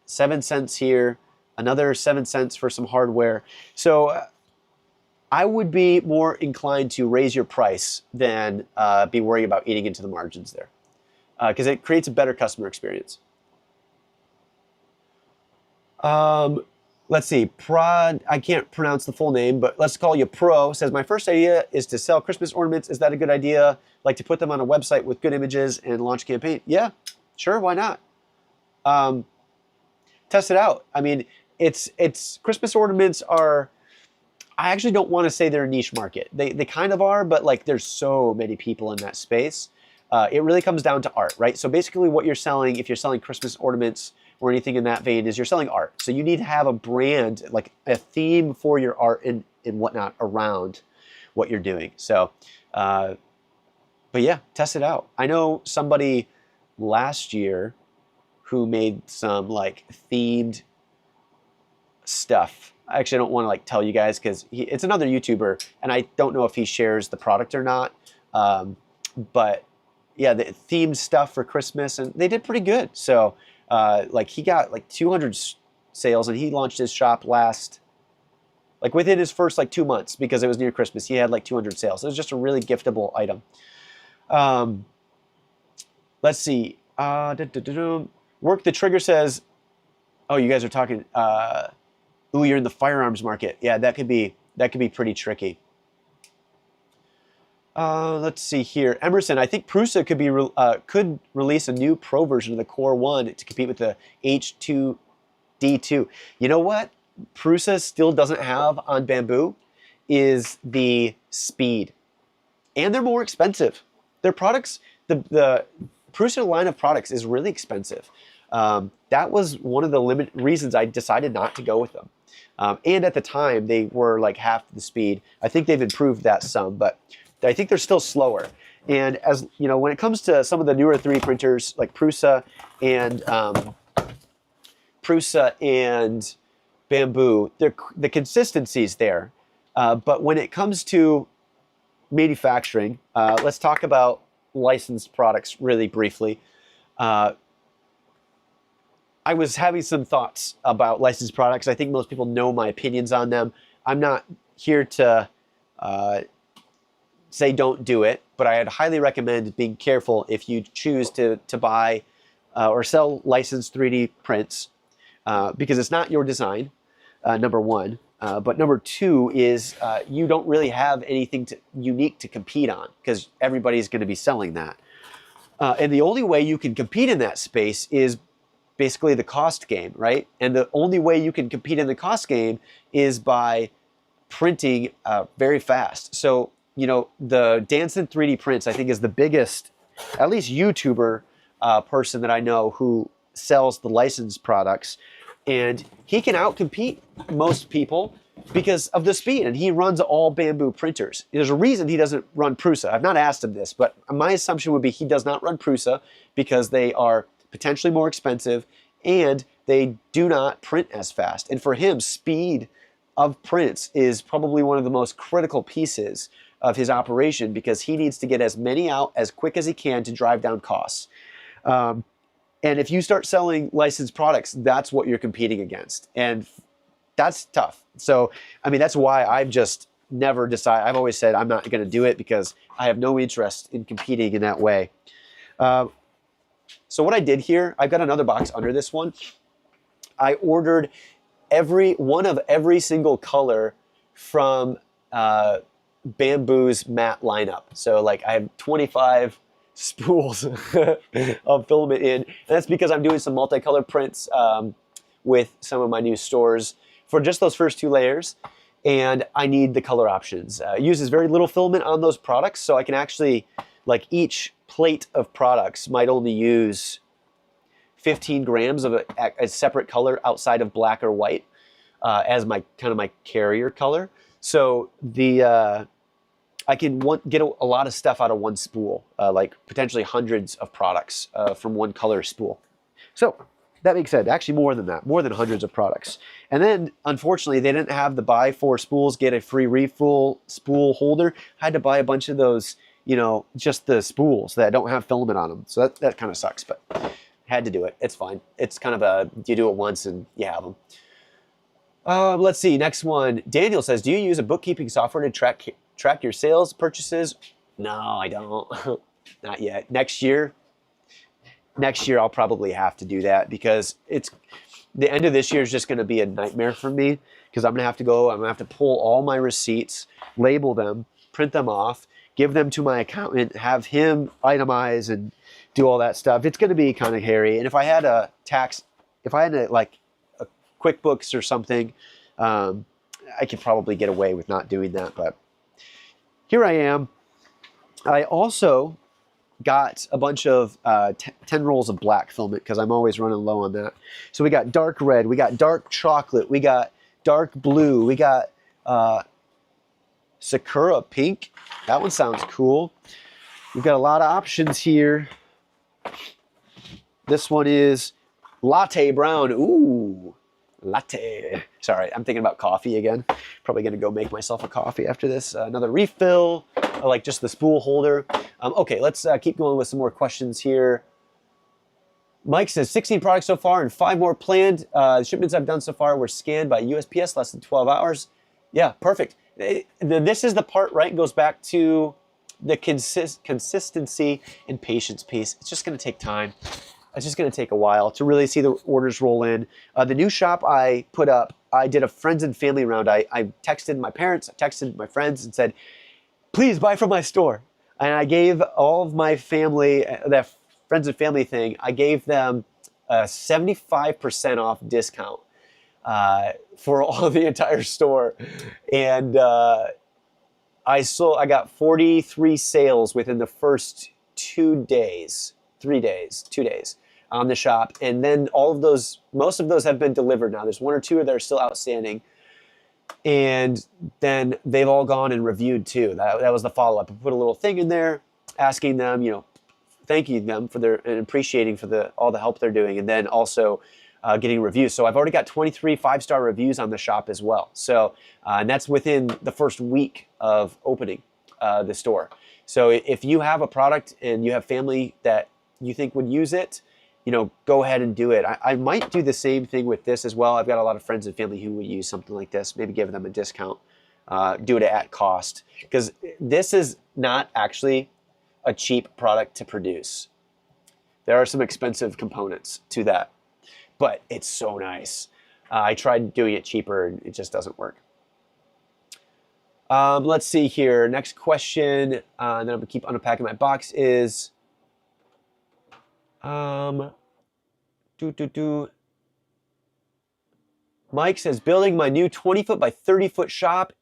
7 cents here, another 7 cents for some hardware. So I would be more inclined to raise your price than be worried about eating into the margins there, because it creates a better customer experience. Let's see, Prod, I can't pronounce the full name, but let's call you Pro, says, my first idea is to sell Christmas ornaments. Is that a good idea? Like to put them on a website with good images and launch a campaign? Yeah, sure, why not? Test it out. I mean, it's Christmas ornaments are, I actually don't want to say they're a niche market. They kind of are, but like there's so many people in that space. It really comes down to art, right? So basically what you're selling, if you're selling Christmas ornaments or anything in that vein, is you're selling art. So you need to have a brand, like a theme for your art and whatnot around what you're doing. So, but yeah, test it out. I know somebody last year who made some like themed stuff. I actually don't want to like tell you guys because it's another YouTuber and I don't know if he shares the product or not. But yeah, the themed stuff for Christmas and they did pretty good. So like he got like 200 sales and he launched his shop like within his first like 2 months because it was near Christmas. He had like 200 sales. It was just a really giftable item. Let's see. Work the Trigger says, oh, you guys are talking, ooh, you're in the firearms market. Yeah, that could be pretty tricky. Let's see here. Emerson, I think Prusa could release a new Pro version of the Core 1 to compete with the H2D2. You know what Prusa still doesn't have on Bamboo is the speed. And they're more expensive. Their products, the Prusa line of products is really expensive. That was one of the reasons I decided not to go with them. And at the time, they were like half the speed. I think they've improved that some, but I think they're still slower. And as you know, when it comes to some of the newer 3D printers like Prusa and Bamboo, the consistency's there. But when it comes to manufacturing, let's talk about licensed products really briefly. I was having some thoughts about licensed products. I think most people know my opinions on them. I'm not here to say don't do it, but I'd highly recommend being careful if you choose to buy or sell licensed 3D prints because it's not your design, number one. But number two is you don't really have anything unique to compete on because everybody's going to be selling that. And the only way you can compete in that space is basically the cost game, right? And the only way you can compete in the cost game is by printing very fast. So, you know, the Danson 3D Prints, I think, is the biggest, at least YouTuber person that I know who sells the licensed products. And he can outcompete most people because of the speed. And he runs all Bamboo printers. There's a reason he doesn't run Prusa. I've not asked him this, but my assumption would be he does not run Prusa because they are potentially more expensive and they do not print as fast. And for him, speed of prints is probably one of the most critical pieces of his operation because he needs to get as many out as quick as he can to drive down costs. And if you start selling licensed products, that's what you're competing against. And that's tough. So, I mean, that's why I've just never decided. I've always said I'm not going to do it because I have no interest in competing in that way. So what I did here, I've got another box under this one. I ordered one of every single color from Bamboo's matte lineup. So like I have 25 spools of filament in. And that's because I'm doing some multicolor prints with some of my new stores for just those first 2 layers. And I need the color options. It uses very little filament on those products, so I can actually, like each plate of products might only use 15 grams of a separate color outside of black or white as my carrier color. So I can get a lot of stuff out of one spool, like potentially hundreds of products from one color spool. So that being said, actually more than that, more than hundreds of products. And then unfortunately they didn't have the buy 4 spools, get a free refill spool holder. I had to buy a bunch of those, you know, just the spools that don't have filament on them. So that kind of sucks, but had to do it. It's fine. It's kind of you do it once and you have them. Let's see, next one. Daniel says, do you use a bookkeeping software to track your sales purchases? No, I don't. Not yet. Next year I'll probably have to do that because the end of this year is just going to be a nightmare for me because I'm going to have to go, I'm going to have to pull all my receipts, label them, print them off, give them to my accountant, have him itemize and do all that stuff. It's going to be kind of hairy. And if I had a like a QuickBooks or something, I could probably get away with not doing that. But here I am. I also got a bunch of 10 rolls of black filament because I'm always running low on that. So we got dark red, we got dark chocolate, we got dark blue, we got Sakura pink. That one sounds cool. We've got a lot of options here. This one is latte brown. Ooh, latte. Sorry, I'm thinking about coffee again. Probably gonna go make myself a coffee after this. Another refill. I like just the spool holder. Okay, let's keep going with some more questions here. Mike says 16 products so far and 5 more planned. The shipments I've done so far were scanned by USPS, less than 12 hours. Yeah, perfect. This is the part, right? Goes back to the consistency and patience piece. It's just going to take time. It's just going to take a while to really see the orders roll in. The new shop I put up, I did a friends and family round. I texted my parents, I texted my friends and said, please buy from my store. And I gave all of my family, that friends and family thing, I gave them a 75% off discount for all of the entire store. And I got 43 sales within the first 2 days, 3 days, 2 days on the shop. And then all of those, most of those have been delivered now. There's 1 or 2 that are still outstanding. And then they've all gone and reviewed too. That was the follow-up. I put a little thing in there asking them, you know, thanking them for their and appreciating for all the help they're doing, and then also getting reviews. So I've already got 23 5-star reviews on the shop as well. So and that's within the first week of opening the store. So if you have a product and you have family that you think would use it, you know, go ahead and do it. I might do the same thing with this as well. I've got a lot of friends and family who would use something like this, maybe give them a discount, do it at cost. Because this is not actually a cheap product to produce. There are some expensive components to that, but it's so nice. I tried doing it cheaper and it just doesn't work. Let's see here. Next question, and then I'm gonna keep unpacking my box is, Mike says, building my new 20-foot by 30-foot shop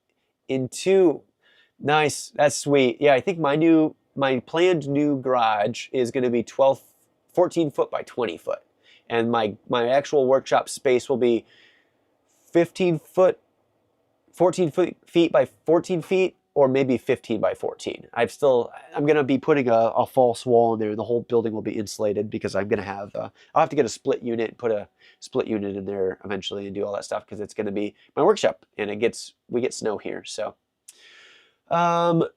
in 2. Nice, that's sweet. Yeah, I think my planned new garage is going to be 14 foot by 20 foot. And my actual workshop space will be 14 feet by 14 feet, or maybe 15 by 14. I'm going to be putting a false wall in there. The whole building will be insulated because I'm going to have, I'll have to get a split unit and put a split unit in there eventually and do all that stuff because it's going to be my workshop and we get snow here. So, Kaz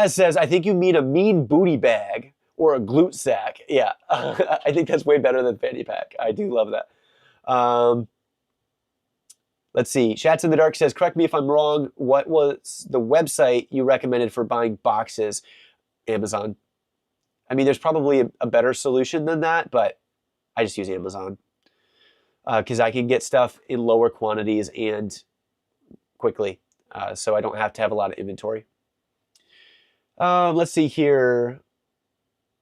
says, I think you mean a mean booty bag or a glute sack. Yeah, I think that's way better than fanny pack. I do love that. Let's see. Shats in the Dark says, correct me if I'm wrong. What was the website you recommended for buying boxes? Amazon. I mean, there's probably a better solution than that, but I just use Amazon because I can get stuff in lower quantities and quickly, so I don't have to have a lot of inventory. Let's see here.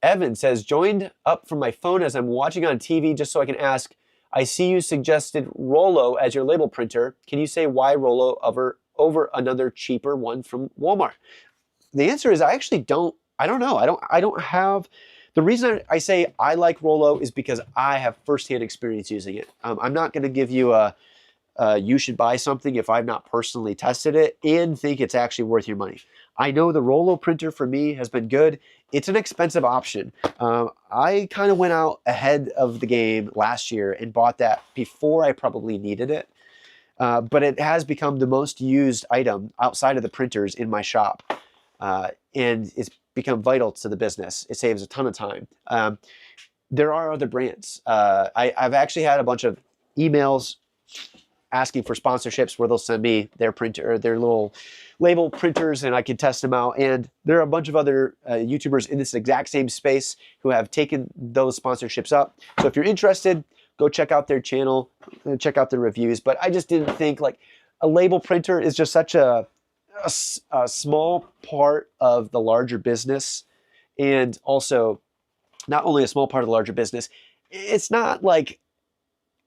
Evan says, joined up from my phone as I'm watching on TV just so I can ask, I see you suggested Rolo as your label printer. Can you say why Rolo over another cheaper one from Walmart? The answer is I don't know. I don't have, the reason I say I like Rolo is because I have firsthand experience using it. I'm not going to give you you should buy something if I've not personally tested it and think it's actually worth your money. I know the Rolo printer for me has been good. It's an expensive option. I kind of went out ahead of the game last year and bought that before I probably needed it. But it has become the most used item outside of the printers in my shop. And it's become vital to the business. It saves a ton of time. There are other brands. I've actually had a bunch of emails asking for sponsorships where they'll send me their printer, their little label printers, and I can test them out. And there are a bunch of other YouTubers in this exact same space who have taken those sponsorships up. So if you're interested, go check out their channel, check out their reviews. But I just didn't think like a label printer is just such a small part of the larger business. And also not only a small part of the larger business, it's not like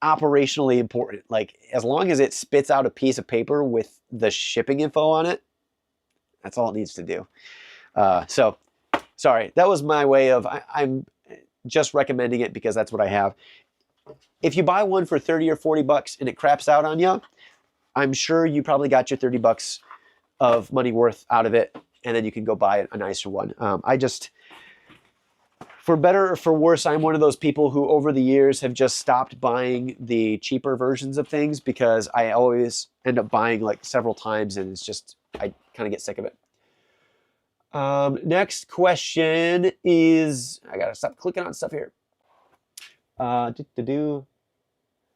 operationally important. Like as long as it spits out a piece of paper with the shipping info on it, that's all it needs to do. So sorry, that was my way of, I'm just recommending it because that's what I have. If you buy one for 30 or 40 bucks and it craps out on you, I'm sure you probably got your 30 bucks of money worth out of it, and then you can go buy a nicer one. I just, for better or for worse, I'm one of those people who over the years have just stopped buying the cheaper versions of things because I always end up buying like several times, and it's just, I kind of get sick of it. Next question is, I gotta stop clicking on stuff here.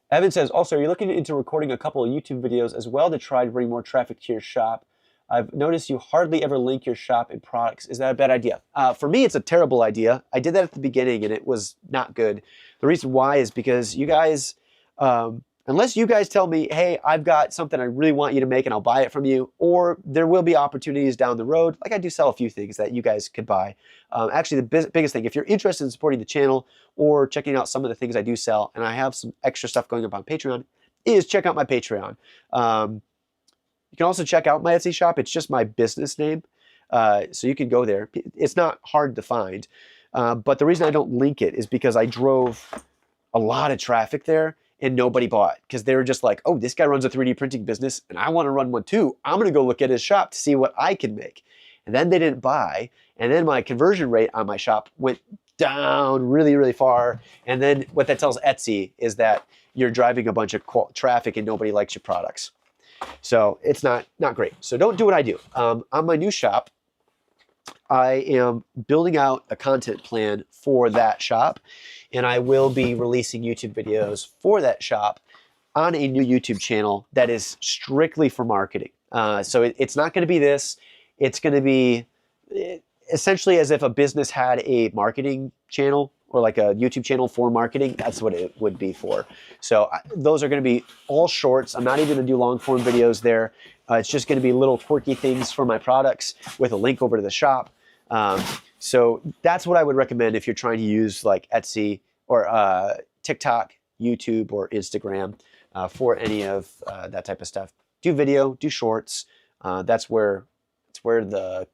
Evan says, also, are you looking into recording a couple of YouTube videos as well to try to bring more traffic to your shop? I've noticed you hardly ever link your shop and products. Is that a bad idea? For me, it's a terrible idea. I did that at the beginning and it was not good. The reason why is because you guys, unless you guys tell me, hey, I've got something I really want you to make and I'll buy it from you, or there will be opportunities down the road. Like I do sell a few things that you guys could buy. Actually, the biggest thing, if you're interested in supporting the channel or checking out some of the things I do sell, and I have some extra stuff going up on Patreon, is check out my Patreon. You can also check out my Etsy shop. It's just my business name. So you can go there. It's not hard to find. But the reason I don't link it is because I drove a lot of traffic there and nobody bought because they were just like, oh, this guy runs a 3D printing business and I want to run one too. I'm going to go look at his shop to see what I can make. And then they didn't buy. And then my conversion rate on my shop went down really, really far. And then what that tells Etsy is that you're driving a bunch of traffic and nobody likes your products. So it's not great. So don't do what I do. On my new shop, I am building out a content plan for that shop, and I will be releasing YouTube videos for that shop on a new YouTube channel that is strictly for marketing. So it's not going to be this. It's going to be essentially as if a business had a marketing channel or like a YouTube channel for marketing. That's what it would be for. So those are going to be all shorts. I'm not even going to do long form videos there. It's just going to be little quirky things for my products with a link over to the shop. So that's what I would recommend if you're trying to use like Etsy or TikTok, YouTube, or Instagram for any of that type of stuff. Do video, do shorts. That's where the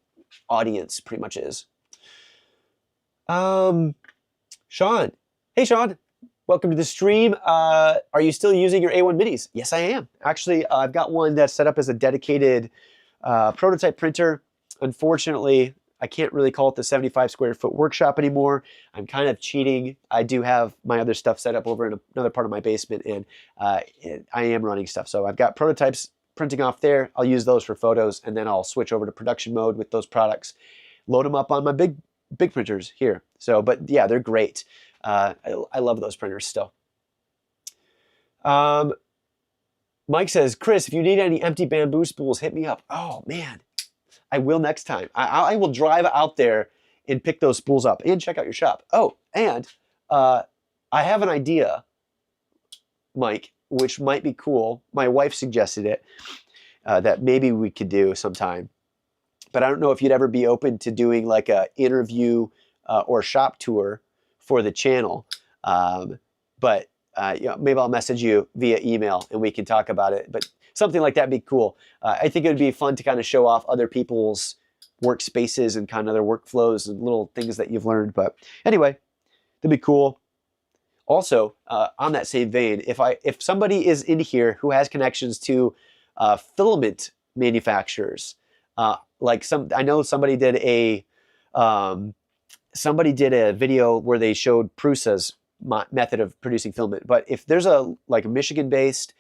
audience pretty much is. Sean. Hey, Sean. Welcome to the stream. Are you still using your A1 minis? Yes, I am. Actually, I've got one that's set up as a dedicated prototype printer. Unfortunately, I can't really call it the 75 square foot workshop anymore. I'm kind of cheating. I do have my other stuff set up over in another part of my basement, and I am running stuff. So I've got prototypes printing off there. I'll use those for photos, and then I'll switch over to production mode with those products, load them up on my big printers here. So, but yeah, they're great. I love those printers still. Mike says, Chris, if you need any empty bamboo spools, hit me up. Oh man, I will next time. I will drive out there and pick those spools up and check out your shop. Oh, and I have an idea, Mike, which might be cool. My wife suggested it, that maybe we could do sometime. But I don't know if you'd ever be open to doing like a interview or shop tour for the channel. But maybe I'll message you via email and we can talk about it. But something like that would be cool. I think it would be fun to kind of show off other people's workspaces and kind of their workflows and little things that you've learned. But anyway, that'd be cool. Also, on that same vein, if somebody is in here who has connections to filament manufacturers, I know somebody did a video where they showed Prusa's method of producing filament. But if there's a Michigan-based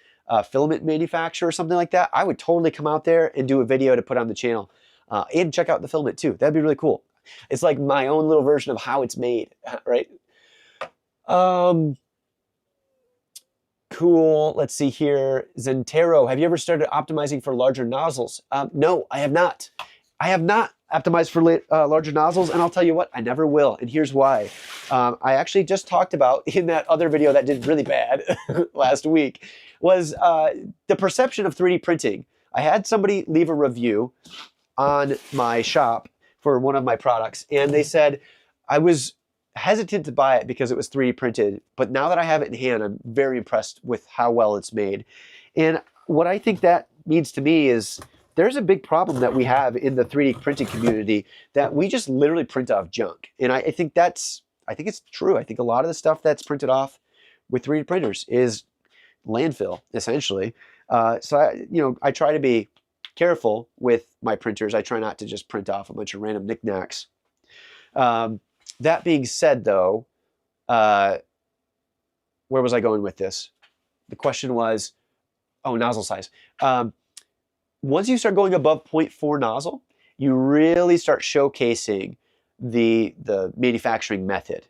filament manufacturer or something like that, I would totally come out there and do a video to put on the channel and check out the filament too. That'd be really cool. It's like my own little version of how it's made, right? Cool. Let's see here. Zentero, have you ever started optimizing for larger nozzles? No, I have not. I optimize for larger nozzles, and I'll tell you what, I never will, and here's why. I actually just talked about in that other video that did really bad last week, was the perception of 3D printing. I had somebody leave a review on my shop for one of my products, and they said, I was hesitant to buy it because it was 3D printed, but now that I have it in hand, I'm very impressed with how well it's made. And what I think that means to me is there's a big problem that we have in the 3D printing community that we just literally print off junk. And I think it's true. I think a lot of the stuff that's printed off with 3D printers is landfill, essentially. So I try to be careful with my printers. I try not to just print off a bunch of random knickknacks. That being said, though, where was I going with this? The question was, nozzle size. Once you start going above 0.4 nozzle, you really start showcasing the manufacturing method.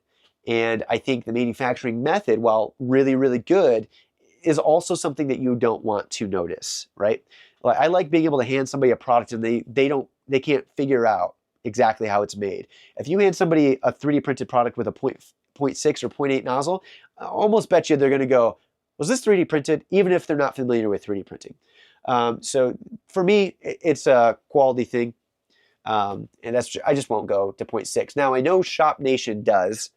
And I think the manufacturing method, while really, really good, is also something that you don't want to notice, right? Like, I like being able to hand somebody a product and they can't figure out exactly how it's made. If you hand somebody a 3D printed product with a 0.6 or 0.8 nozzle, I almost bet you they're going to go, was this 3D printed? Even if they're not familiar with 3D printing. So for me, it's a quality thing. And I just won't go to 0.6. Now I know Shop Nation does,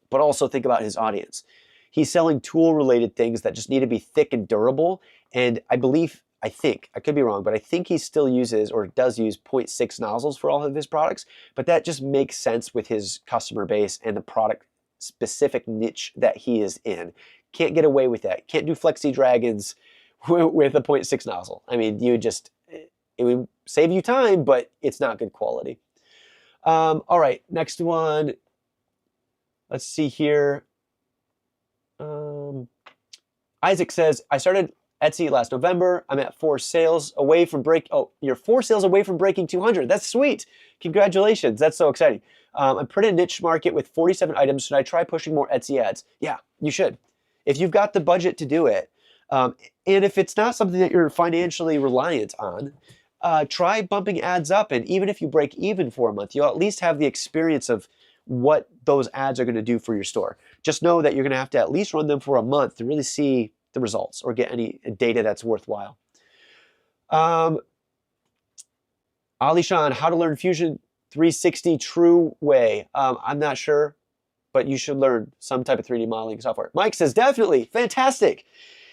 but also think about his audience. He's selling tool related things that just need to be thick and durable. And I think, I could be wrong, but I think he still uses or does use 0.6 nozzles for all of his products, but that just makes sense with his customer base and the product specific niche that he is in. Can't get away with that. Can't do Flexi Dragons with a 0.6 nozzle. I mean, it would save you time, but it's not good quality. All right, next one. Let's see here. Isaac says, I started Etsy last November. I'm at 4 sales away from you're 4 sales away from breaking 200. That's sweet. Congratulations. That's so exciting. I'm pretty niche market with 47 items. Should I try pushing more Etsy ads? Yeah, you should. If you've got the budget to do it, and if it's not something that you're financially reliant on, try bumping ads up. And even if you break even for a month, you'll at least have the experience of what those ads are going to do for your store. Just know that you're going to have to at least run them for a month to really see the results or get any data that's worthwhile. Ali Shan, how to learn Fusion 360 true way. I'm not sure, but you should learn some type of 3D modeling software. Mike says, definitely, fantastic.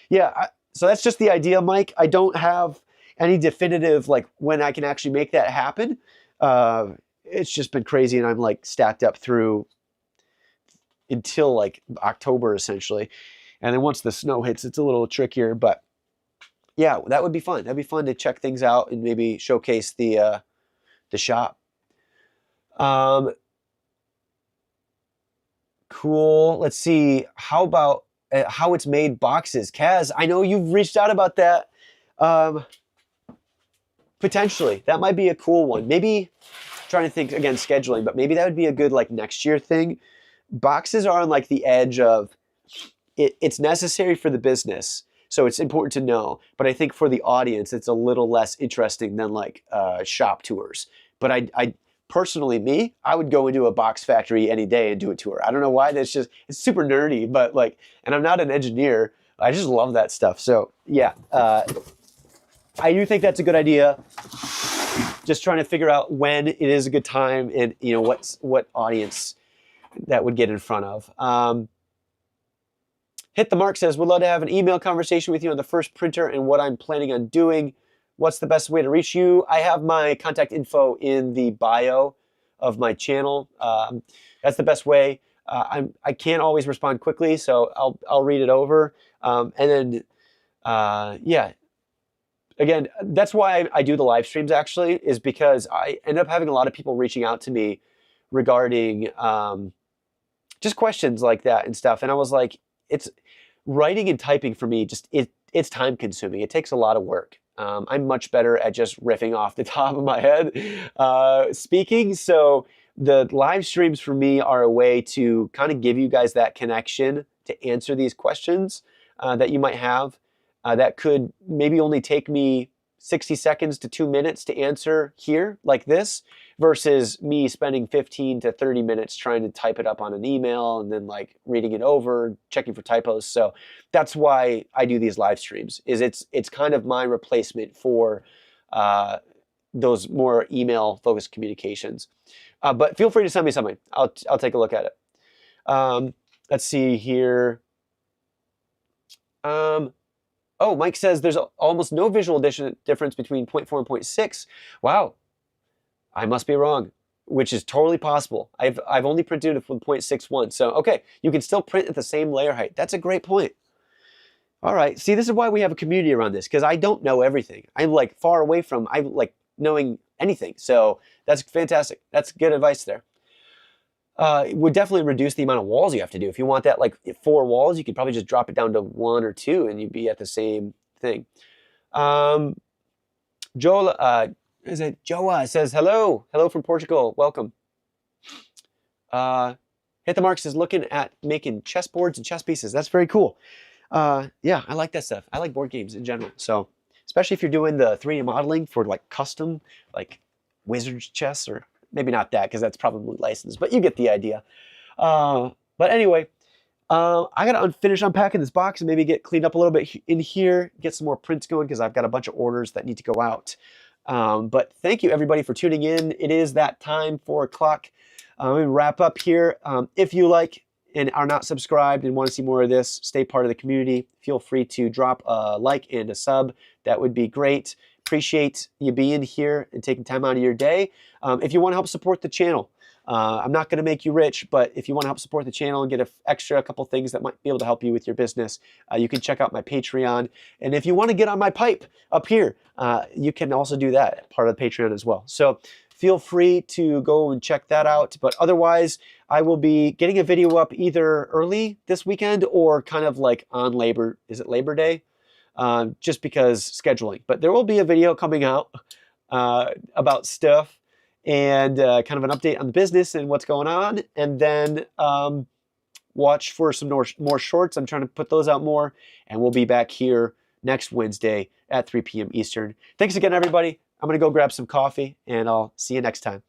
Yeah, so that's just the idea, Mike. I don't have any definitive, like, when I can actually make that happen. It's just been crazy, and I'm like stacked up through until like October, essentially. And then once the snow hits, it's a little trickier, but yeah, that would be fun. That'd be fun to check things out and maybe showcase the shop. Cool. Let's see. How about how it's made boxes? Kaz, I know you've reached out about that. Potentially, that might be a cool one. Maybe, trying to think again, scheduling, but maybe that would be a good like next year thing. Boxes are on like the edge of it's necessary for the business, so it's important to know. But I think for the audience, it's a little less interesting than like shop tours. But I personally, I would go into a box factory any day and do a tour. I don't know why. It's super nerdy, but like, and I'm not an engineer. I just love that stuff. So yeah, I do think that's a good idea. Just trying to figure out when it is a good time and what audience that would get in front of. Hit the Mark says, would love to have an email conversation with you on the first printer and what I'm planning on doing. What's the best way to reach you? I have my contact info in the bio of my channel. That's the best way. I can't always respond quickly, so I'll read it over. And then, yeah. Again, that's why I do the live streams, actually, is because I end up having a lot of people reaching out to me regarding just questions like that and stuff. And I was like, it's writing and typing for me, it's time consuming. It takes a lot of work. I'm much better at just riffing off the top of my head speaking. So the live streams for me are a way to kind of give you guys that connection to answer these questions that you might have. That could maybe only take me 60 seconds to 2 minutes to answer here like this versus me spending 15 to 30 minutes trying to type it up on an email and then like reading it over, checking for typos. So that's why I do these live streams, is it's kind of my replacement for those more email focused communications. But feel free to send me something. I'll take a look at it. Let's see here. Oh, Mike says there's almost no visual difference between 0.4 and 0.6. Wow, I must be wrong, which is totally possible. I've only printed it with 0.61. So, okay, you can still print at the same layer height. That's a great point. All right, see, this is why we have a community around this, because I don't know everything. I'm like far away from knowing anything. So that's fantastic. That's good advice there. It would definitely reduce the amount of walls you have to do. If you want that like 4 walls, you could probably just drop it down to 1 or 2 and you'd be at the same thing. Joa says, hello from Portugal, welcome. Hit the Marks is looking at making chessboards and chess pieces. That's very cool. Yeah, I like that stuff. I like board games in general. So especially if you're doing the 3D modeling for like custom, like Wizard's chess, or maybe not that because that's probably licensed, but you get the idea. But anyway, I got to finish unpacking this box and maybe get cleaned up a little bit in here, get some more prints going because I've got a bunch of orders that need to go out. But thank you everybody for tuning in. It is that time, 4 o'clock. I'm going to wrap up here. If you like and are not subscribed and want to see more of this, stay part of the community, feel free to drop a like and a sub. That would be great. Appreciate you being here and taking time out of your day. If you want to help support the channel, I'm not going to make you rich, but if you want to help support the channel and get a couple things that might be able to help you with your business, you can check out my Patreon. And if you want to get on my pipe up here, you can also do that, part of the Patreon as well. So feel free to go and check that out. But otherwise, I will be getting a video up either early this weekend or kind of like on Labor Day? Just because scheduling. But there will be a video coming out about stuff and kind of an update on the business and what's going on. And then watch for some more shorts. I'm trying to put those out more. And we'll be back here next Wednesday at 3 p.m. Eastern. Thanks again, everybody. I'm going to go grab some coffee, and I'll see you next time.